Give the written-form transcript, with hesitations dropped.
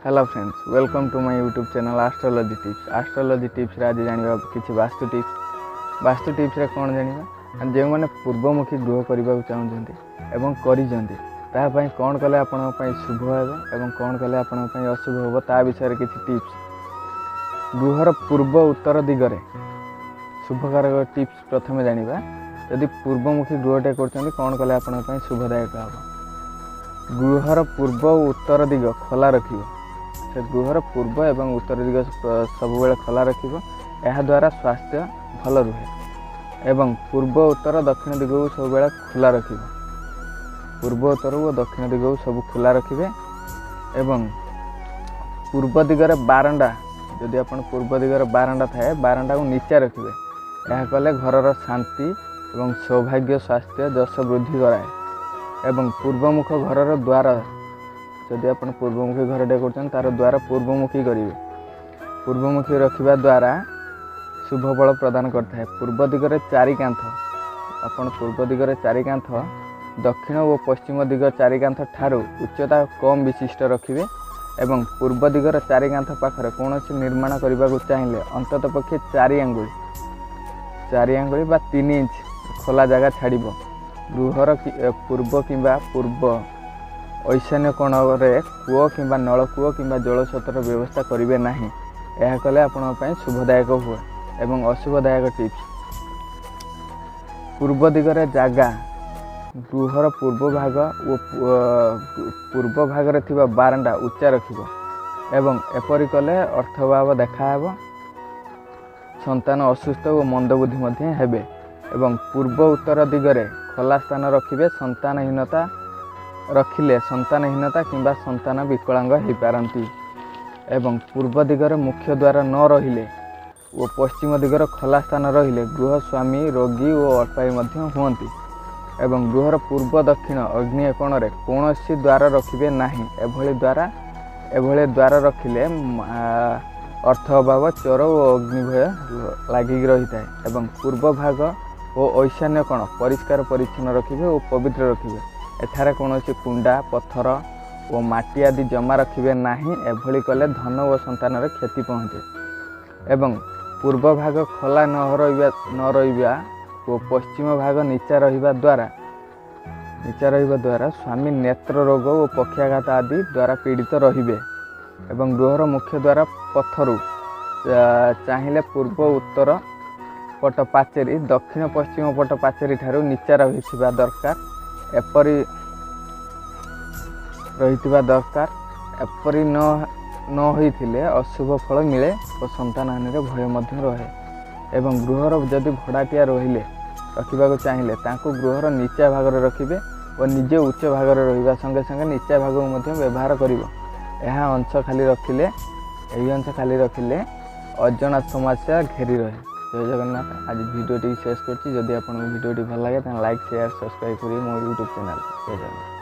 Hello friends, welcome to my YouTube channel astrology tips. Astrology tips आज जानिबा किछि vastu tips रे कोन जानिबा जे माने पूर्वमुखी गृह करबा चाहउछन्ती एवं करिजन्ती ता पई कोन कले आपन पई शुभ हेबो एवं कोन कले आपन पई अशुभ हेबो ता विषय रे किछि टिप्स। गृहर पूर्व उत्तर दिगरे शुभकारक टिप्स प्रथमे जानिबा। यदि पूर्वमुखी गृहटे करछन्ती कोन कले आपन पई शुभदायक हेबो। गृहर पूर्व उत्तर दिग खोला रखिबो। से गृहर पूर्व एवं उत्तर दिग सब बेले खोला रखिबो। एहा द्वारा स्वास्थ्य भल रुहे। एवं पूर्व उत्तर दक्षिण दिग सब बेले खुला रखिबो। पूर्व उत्तर और दक्षिण दिग सब खुला रखिबे। एवं पूर्व दिगरे बारंडा जदि आपण पूर्व दिगरे बारंडा थाए बारंडा को नीचा रखिबे। एहा कले घरर शांति एवं सौभाग्य स्वास्थ्य जस वृद्धि कराए। एवं पूर्वमुख घरर द्वार जदि आपण पूर्वमुखी घरटे कर तार द्वार पूर्वमुखी करेंगे। पूर्वमुखी रखा द्वारा शुभ फल प्रदान करता है। पूर्व दिगरे चारि कांथ आपण पूर्व दिगरे चारि कांथ दक्षिण और पश्चिम दिग चारि कांथ ठारू उच्चता कम विशिष्ट रखिए। एवं पूर्व दिगर चारि कांथ पाखरे कौन निर्माण करने को चाहिए अंतत पक्षे 4 आंगुली बा 3 इंच खोला जगह छाड़ गृहर पूर्व किंबा पूर्व ईशान्य कोण रे कूओ किंबा नलकूओ किंबा जलस्रोतर व्यवस्था करेंगे ना। यह कले आपण शुभदायक हुए। एवं अशुभदायक टिप्स। पूर्व दिगरे जागा गृहर पूर्व भाग और पूर्व भाग थिबा बारंडा उच्चा रखिबो। एवं एपरि कले अर्थभाव देखाहेबो। संतान असुस्थ और मंदबुद्धि मध्य हेबे। एवं पूर्व उत्तर दिगरे खोला स्थान रखिबे। संतानहीनता रखिले संतानहीनता किंबा संतान विकलांग हो पारती। एवं पूर्व दिगरे मुख्य द्वार न रहिले और पश्चिम दिगर खोला स्थान रहिले गृह स्वामी रोगी और अल्पायु मध्य हुअन्ति। एवं गृहर पूर्व दक्षिण अग्नि कोण कौन द्वार रखिबे नाही। एभली द्वार रखिले अर्थ अभाव चोर और अग्निभय लगिक रही है। एवं पूर्व भाग और ईशान्य कोण परिष्कार परिच्छन्न रखिबे और पवित्र रखिबे। एठारे कौन कुंडा पत्थर और माटी आदि जमा रखिबे नाही। एभली कले धन और संतान रे क्षति पहुँचे। एवं पूर्व भाग खोला न रहिबा और पश्चिम भाग नीचा रहिबा द्वारा स्वामी नेत्र रोग और पक्षाघात आदि द्वारा पीड़ित रहिबे। एवं गृहर मुख्य द्वार पथरु चाहिए पूर्व उत्तर पट पाचेरी दक्षिण पश्चिम पट पाचेरी ठारू नीचा रहिथिबा दरकार। एपरी न होइथिले अशुभ फल मिले और संतान हानि रे भय मध्य रहे। एवं गृहर जदि भड़ाटिया रहिले रखा चाहिए तांको गृहर नीचा भाग रखिबे और निजे उच्च भाग रहिबा संगे संगे नीचा भाग मध्य व्यवहार करिवो। यह अंश खाली रखिले अजଣା समस्या घेरी रहे। जय जगन्नाथ। आज भिडियोटी शेष करछि। जदि आपन भिडियोटी भल लगे तो लाइक शेयर सब्सक्राइब करिए मो यूट्यूब चैनल। जय जगन्नाथ।